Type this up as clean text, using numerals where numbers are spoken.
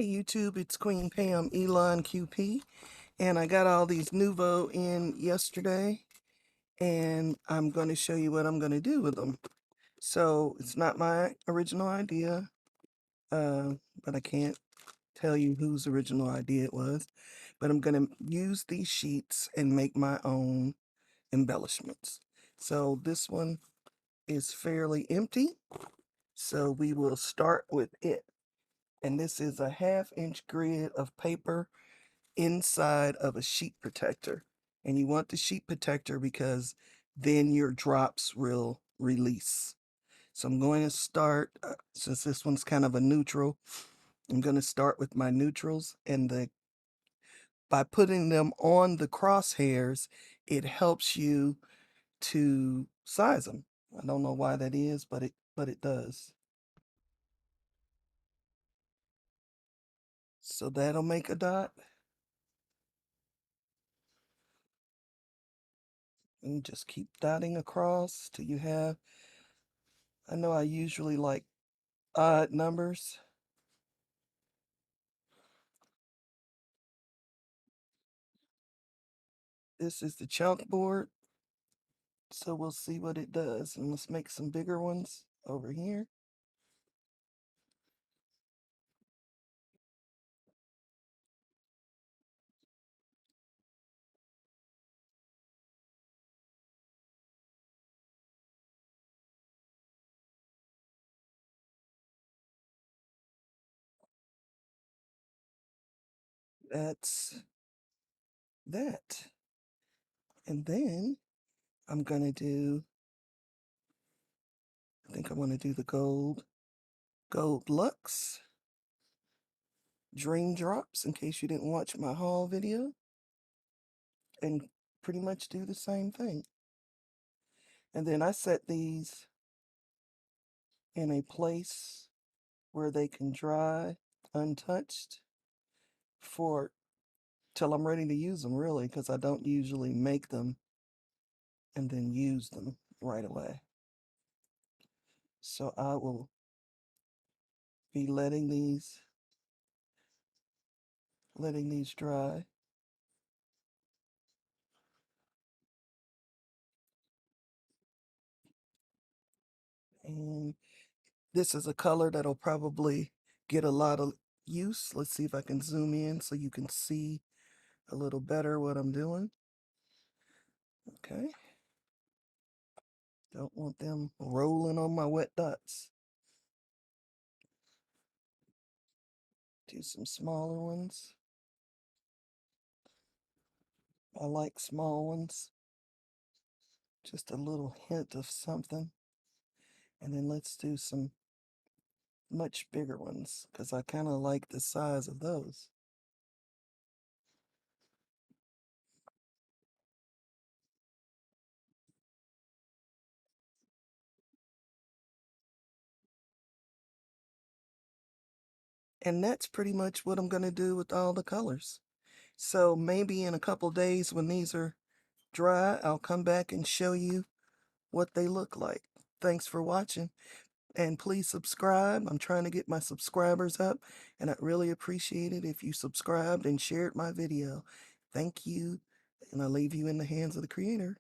Hey YouTube, it's Queen Pam Elon QP, and I got all these Nouveau in yesterday, and I'm going to show you what I'm going to do with them. So it's not my original idea, but I can't tell you whose original idea it was. But I'm going to use these sheets and make my own embellishments. So this one is fairly empty, so we will start with it. And this is a 1/2-inch grid of paper inside of a sheet protector. And you want the sheet protector because then your drops will release. So I'm going to start, since this one's kind of a neutral, I'm going to start with my neutrals, and by putting them on the crosshairs, it helps you to size them. I don't know why that is, but it does. So that'll make a dot. And just keep dotting across till you have, I know I usually like odd numbers. This is the chalkboard, so we'll see what it does. And let's make some bigger ones over here. That's that. And then I'm gonna do, I think I want to do the gold Lux Dream Drops, in case you didn't watch my haul video, and pretty much do the same thing. And then I set these in a place where they can dry untouched for till I'm ready to use them, really, because I don't usually make them and then use them right away. So I will be letting these dry. And this is a color that'll probably get a lot of use. Let's see if I can zoom in so you can see a little better what I'm doing. Okay. Don't want them rolling on my wet dots. Do some smaller ones. I like small ones. Just a little hint of something. And then let's do some much bigger ones, because I kind of like the size of those. And that's pretty much what I'm going to do with all the colors. So maybe in a couple days when these are dry, I'll come back and show you what they look like. Thanks for watching, and please subscribe. I'm trying to get my subscribers up, and I'd really appreciate it if you subscribed and shared my video. Thank you, and I leave you in the hands of the creator.